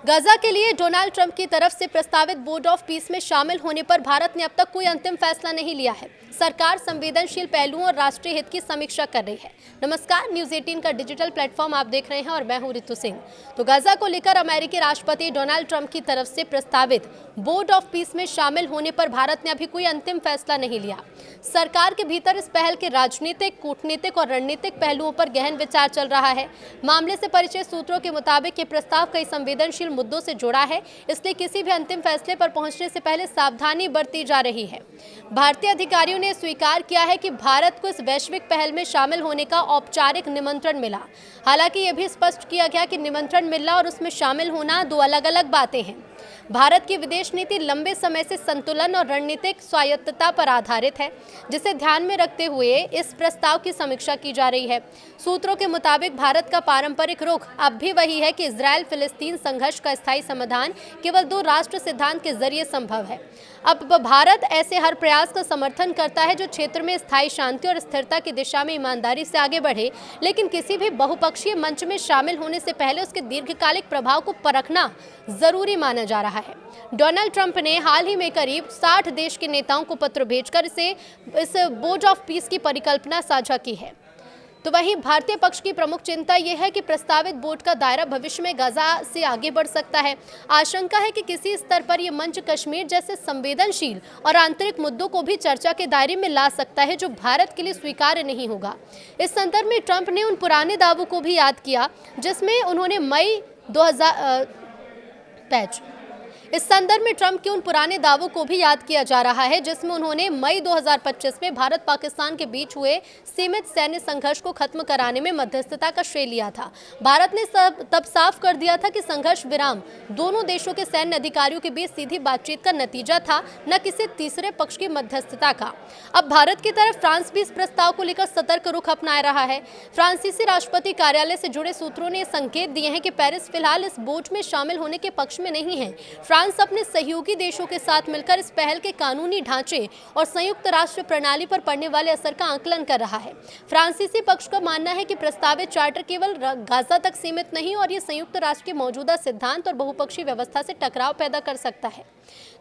Gaza के लिए Donald Trump की तरफ से प्रस्तावित बोर्ड ऑफ पीस में शामिल होने पर भारत ने अब तक कोई अंतिम फैसला नहीं लिया है। सरकार संवेदनशील पहलुओं और राष्ट्रीय हित की समीक्षा कर रही है। नमस्कार, न्यूज 18 का डिजिटल प्लेटफॉर्म आप देख रहे हैं और मैं हूं रितु सिंह। तो गाजा को लेकर अमेरिकी राष्ट्रपति डोनाल्ड ट्रंप की तरफ से प्रस्तावित बोर्ड ऑफ पीस में शामिल होने पर भारत ने अभी कोई अंतिम फैसला नहीं लिया। सरकार के भीतर इस पहल के राजनीतिक, कूटनीतिक और रणनीतिक पहलुओं पर गहन विचार चल रहा है। मामले से परिचित सूत्रों के मुताबिक ये प्रस्ताव कई संवेदनशील मुद्दों से जुड़ा है, इसलिए किसी भी अंतिम फैसले पर पहुंचने से पहले सावधानी बरती जा रही है। भारतीय अधिकारियों ने स्वीकार किया है कि भारत को इस वैश्विक पहल में शामिल होने का औपचारिक निमंत्रण मिला। हालांकि यह भी स्पष्ट किया गया कि निमंत्रण मिलना और उसमें शामिल होना दो अलग अलग बातें हैं। भारत की विदेश नीति लंबे समय से संतुलन और रणनीतिक स्वायत्तता पर आधारित है, जिसे ध्यान में रखते हुए इस प्रस्ताव की समीक्षा की जा रही है। सूत्रों के मुताबिक भारत का पारंपरिक रुख अब भी वही है कि इजराइल फिलिस्तीन संघर्ष का स्थायी समाधान केवल दो राष्ट्र सिद्धांत के जरिए संभव है। अब भारत ऐसे हर प्रयास का समर्थन करता है जो क्षेत्र में स्थायी शांति और स्थिरता की दिशा में ईमानदारी से आगे बढ़े, लेकिन किसी भी बहुपक्षीय मंच में शामिल होने से पहले उसके दीर्घकालिक प्रभाव को परखना जरूरी माना जा रहा है। डोनाल्ड ट्रंप ने हाल ही में करीब 60 देश के नेताओं को पत्र भेजकर इस बोर्ड ऑफ पीस की परिकल्पना साझा की है। तो वहीं भारतीय पक्ष की प्रमुख चिंता यह है कि प्रस्तावित बोर्ड का दायरा भविष्य में गाजा से आगे बढ़ सकता है। आशंका है कि किसी स्तर पर यह मंच कश्मीर जैसे संवेदनशील और आंतरिक मुद्दों को भी चर्चा के दायरे में ला सकता है, जो भारत के लिए स्वीकार्य नहीं होगा। इस संदर्भ में ट्रंप ने उन पुराने दावों को भी याद किया जिसमें उन्होंने इस संदर्भ में ट्रंप के उन पुराने दावों को भी याद किया जा रहा है जिसमें उन्होंने मई 2025 में भारत पाकिस्तान के बीच हुए सीमित सैन्य संघर्ष को खत्म कराने में मध्यस्थता का श्रेय लिया था। भारत ने तब साफ कर दिया था कि संघर्ष विराम दोनों देशों के सैन्य अधिकारियों के बीच सीधी बातचीत का नतीजा था, न किसी तीसरे पक्ष की मध्यस्थता का। अब भारत की तरफ फ्रांस भी इस प्रस्ताव को लेकर सतर्क रुख अपना रहा है। फ्रांसीसी राष्ट्रपति कार्यालय से जुड़े सूत्रों ने संकेत दिए हैं कि पेरिस फिलहाल इस बोर्ड में शामिल होने के पक्ष में नहीं है। फ्रांस अपने सहयोगी देशों के साथ मिलकर इस पहल के कानूनी ढांचे और संयुक्त राष्ट्र प्रणाली पर पड़ने वाले असर का आकलन कर रहा है। फ्रांसीसी पक्ष का मानना है कि प्रस्तावित चार्टर केवल गाजा तक सीमित नहीं और ये संयुक्त राष्ट्र के मौजूदा सिद्धांत और बहुपक्षीय व्यवस्था से टकराव पैदा कर सकता है।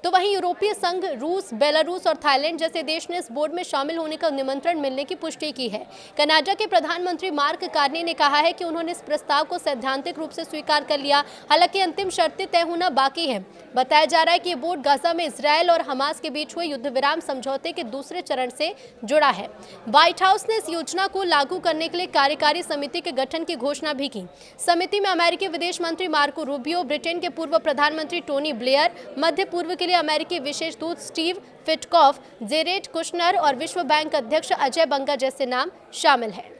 तो वहीं यूरोपीय संघ, रूस, बेलारूस और थाईलैंड जैसे देश ने इस बोर्ड में शामिल होने का निमंत्रण मिलने की पुष्टि की है। कनाडा के प्रधानमंत्री मार्क कार्नी ने कहा है कि उन्होंने इस प्रस्ताव को सैद्धांतिक रूप से स्वीकार कर लिया, हालांकि अंतिम शर्तें तय होना बाकी है। बताया जा रहा है कि ये बोर्ड गाजा में इजरायल और हमास के बीच हुए युद्ध विराम समझौते के दूसरे चरण से जुड़ा है। व्हाइट हाउस ने इस योजना को लागू करने के लिए कार्यकारी समिति के गठन की घोषणा भी की। समिति में अमेरिकी विदेश मंत्री मार्को रूबियो, ब्रिटेन के पूर्व प्रधानमंत्री टोनी ब्लेयर, मध्य पूर्व के लिए अमेरिकी विशेष दूत स्टीव विटकॉफ, जेरेड कुशनर और विश्व बैंक अध्यक्ष अजय बंगा जैसे नाम शामिल हैं।